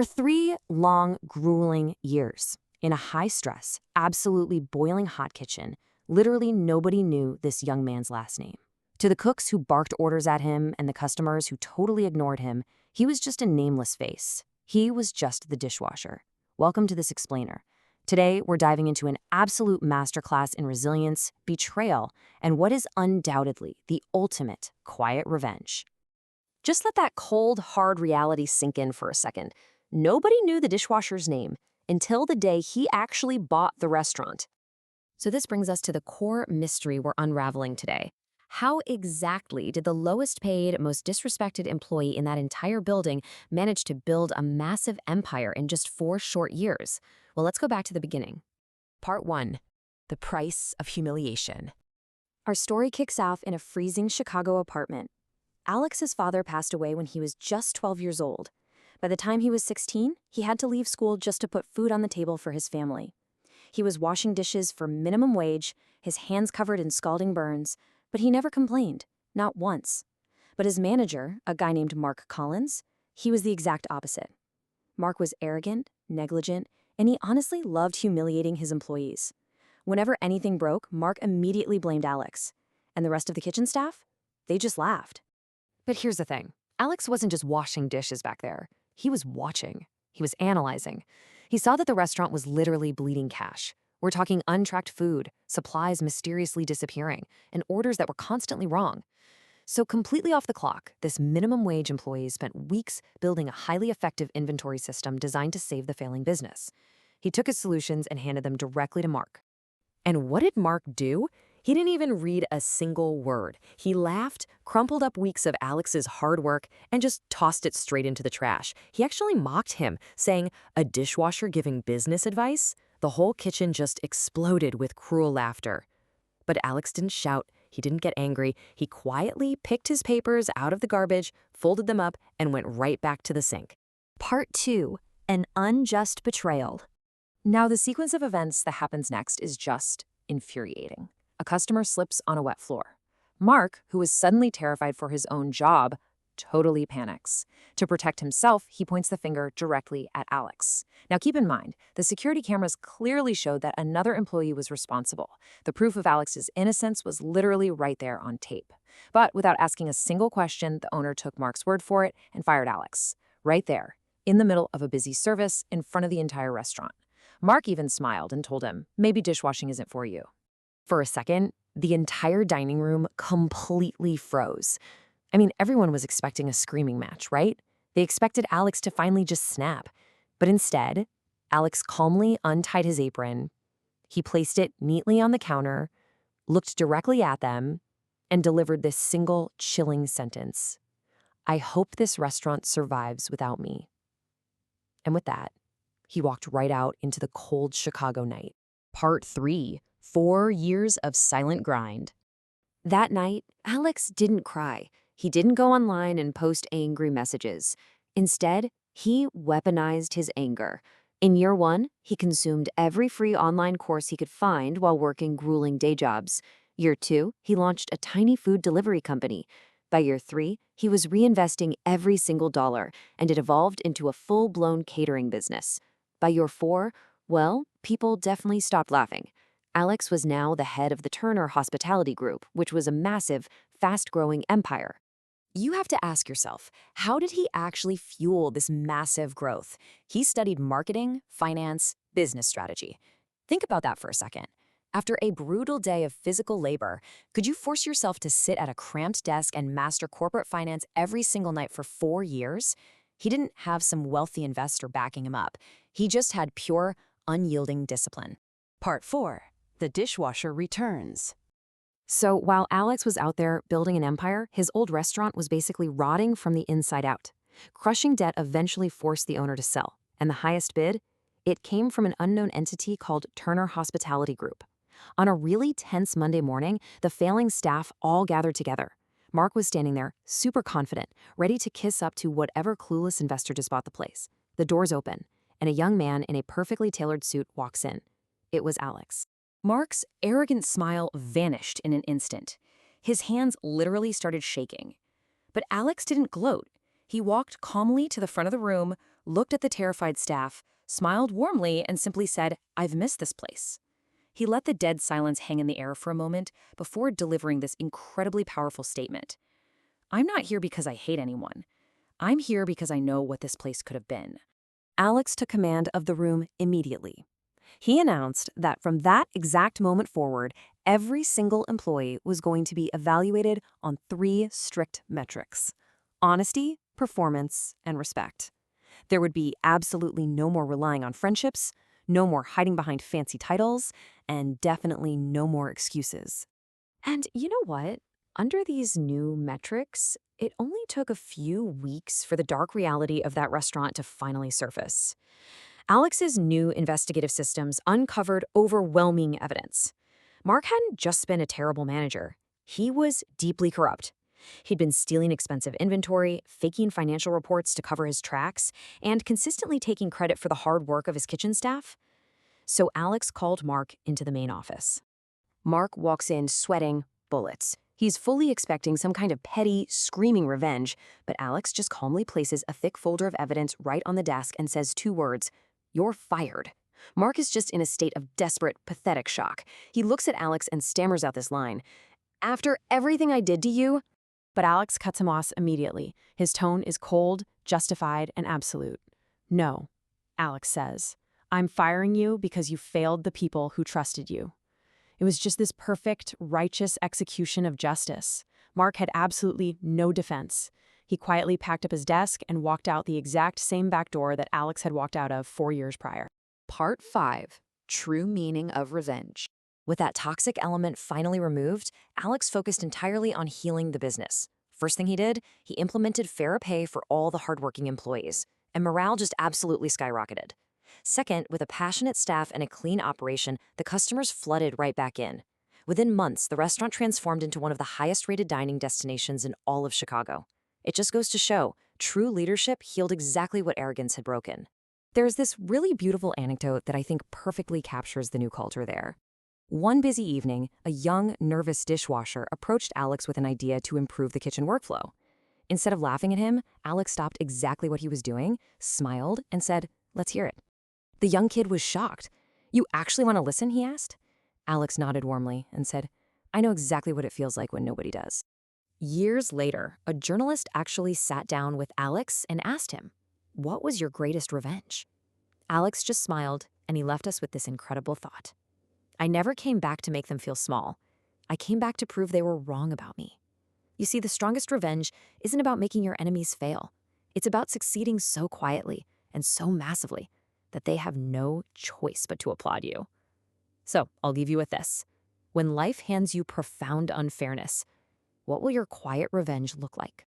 For 3 long, grueling years, in a high-stress, absolutely boiling hot kitchen, literally nobody knew this young man's last name. To the cooks who barked orders at him and the customers who totally ignored him, he was just a nameless face. He was just the dishwasher. Welcome to this explainer. Today, we're diving into an absolute masterclass in resilience, betrayal, and what is undoubtedly the ultimate quiet revenge. Just let that cold, hard reality sink in for a second. Nobody knew the dishwasher's name until the day he actually bought the restaurant. So this brings us to the core mystery we're unraveling today. How exactly did the lowest paid, most disrespected employee in that entire building manage to build a massive empire in just 4 short years? Well, let's go back to the beginning. Part 1. The price of humiliation. Our story kicks off in a freezing Chicago apartment. Alex's father passed away when he was just 12 years old. By the time he was 16, he had to leave school just to put food on the table for his family. He was washing dishes for minimum wage, his hands covered in scalding burns, but he never complained, not once. But his manager, a guy named Mark Collins, he was the exact opposite. Mark was arrogant, negligent, and he honestly loved humiliating his employees. Whenever anything broke, Mark immediately blamed Alex. And the rest of the kitchen staff? They just laughed. But here's the thing. Alex wasn't just washing dishes back there. He was watching. He was analyzing. He saw that the restaurant was literally bleeding cash. We're talking untracked food, supplies mysteriously disappearing, and orders that were constantly wrong. So completely off the clock, this minimum wage employee spent weeks building a highly effective inventory system designed to save the failing business. He took his solutions and handed them directly to Mark. And what did Mark do? He didn't even read a single word. He laughed, crumpled up weeks of Alex's hard work, and just tossed it straight into the trash. He actually mocked him, saying, "A dishwasher giving business advice?" The whole kitchen just exploded with cruel laughter. But Alex didn't shout. He didn't get angry. He quietly picked his papers out of the garbage, folded them up, and went right back to the sink. Part 2. An unjust betrayal. Now, the sequence of events that happens next is just infuriating. A customer slips on a wet floor. Mark, who is suddenly terrified for his own job, totally panics. To protect himself, he points the finger directly at Alex. Now keep in mind, the security cameras clearly showed that another employee was responsible. The proof of Alex's innocence was literally right there on tape. But without asking a single question, the owner took Mark's word for it and fired Alex. Right there, in the middle of a busy service, in front of the entire restaurant. Mark even smiled and told him, "Maybe dishwashing isn't for you." For a second, the entire dining room completely froze. I mean, everyone was expecting a screaming match, right? They expected Alex to finally just snap. But instead, Alex calmly untied his apron. He placed it neatly on the counter, looked directly at them, and delivered this single chilling sentence. "I hope this restaurant survives without me." And with that, he walked right out into the cold Chicago night. Part 3. 4 years of silent grind. That night, Alex didn't cry. He didn't go online and post angry messages. Instead, he weaponized his anger. In year 1, he consumed every free online course he could find while working grueling day jobs. Year 2, he launched a tiny food delivery company. By year 3, he was reinvesting every single dollar, and it evolved into a full-blown catering business. By year 4, well, people definitely stopped laughing. Alex was now the head of the Turner Hospitality Group, which was a massive, fast-growing empire. You have to ask yourself, how did he actually fuel this massive growth? He studied marketing, finance, business strategy. Think about that for a second. After a brutal day of physical labor, could you force yourself to sit at a cramped desk and master corporate finance every single night for 4 years? He didn't have some wealthy investor backing him up. He just had pure, unyielding discipline. Part 4. The dishwasher returns. So while Alex was out there building an empire, his old restaurant was basically rotting from the inside out. Crushing debt eventually forced the owner to sell, and the highest bid? It came from an unknown entity called Turner Hospitality Group. On a really tense Monday morning, the failing staff all gathered together. Mark was standing there, super confident, ready to kiss up to whatever clueless investor just bought the place. The doors open, and a young man in a perfectly tailored suit walks in. It was Alex. Mark's arrogant smile vanished in an instant. His hands literally started shaking. But Alex didn't gloat. He walked calmly to the front of the room, looked at the terrified staff, smiled warmly, and simply said, "I've missed this place." He let the dead silence hang in the air for a moment before delivering this incredibly powerful statement. "I'm not here because I hate anyone. I'm here because I know what this place could have been." Alex took command of the room immediately. He announced that from that exact moment forward, every single employee was going to be evaluated on 3 strict metrics: honesty, performance, and respect. There would be absolutely no more relying on friendships, no more hiding behind fancy titles, and definitely no more excuses. And you know what? Under these new metrics, it only took a few weeks for the dark reality of that restaurant to finally surface. Alex's new investigative systems uncovered overwhelming evidence. Mark hadn't just been a terrible manager. He was deeply corrupt. He'd been stealing expensive inventory, faking financial reports to cover his tracks, and consistently taking credit for the hard work of his kitchen staff. So Alex called Mark into the main office. Mark walks in sweating bullets. He's fully expecting some kind of petty, screaming revenge, but Alex just calmly places a thick folder of evidence right on the desk and says 2 words: "You're fired." Mark is just in a state of desperate, pathetic shock. He looks at Alex and stammers out this line: "After everything I did to you?" But Alex cuts him off immediately. His tone is cold, justified, and absolute. "No," Alex says. "I'm firing you because you failed the people who trusted you." It was just this perfect, righteous execution of justice. Mark had absolutely no defense. He quietly packed up his desk and walked out the exact same back door that Alex had walked out of 4 years prior. Part 5. True Meaning of Revenge. With that toxic element finally removed, Alex focused entirely on healing the business. First thing he did, he implemented fair pay for all the hardworking employees, and morale just absolutely skyrocketed. Second, with a passionate staff and a clean operation, the customers flooded right back in. Within months, the restaurant transformed into one of the highest-rated dining destinations in all of Chicago. It just goes to show, true leadership healed exactly what arrogance had broken. There's this really beautiful anecdote that I think perfectly captures the new culture there. One busy evening, a young, nervous dishwasher approached Alex with an idea to improve the kitchen workflow. Instead of laughing at him, Alex stopped exactly what he was doing, smiled, and said, "Let's hear it." The young kid was shocked. "You actually want to listen?" he asked. Alex nodded warmly and said, "I know exactly what it feels like when nobody does." Years later, a journalist actually sat down with Alex and asked him, "What was your greatest revenge?" Alex just smiled, and he left us with this incredible thought: "I never came back to make them feel small. I came back to prove they were wrong about me." You see, the strongest revenge isn't about making your enemies fail. It's about succeeding so quietly and so massively that they have no choice but to applaud you. So, I'll leave you with this. When life hands you profound unfairness, what will your quiet revenge look like?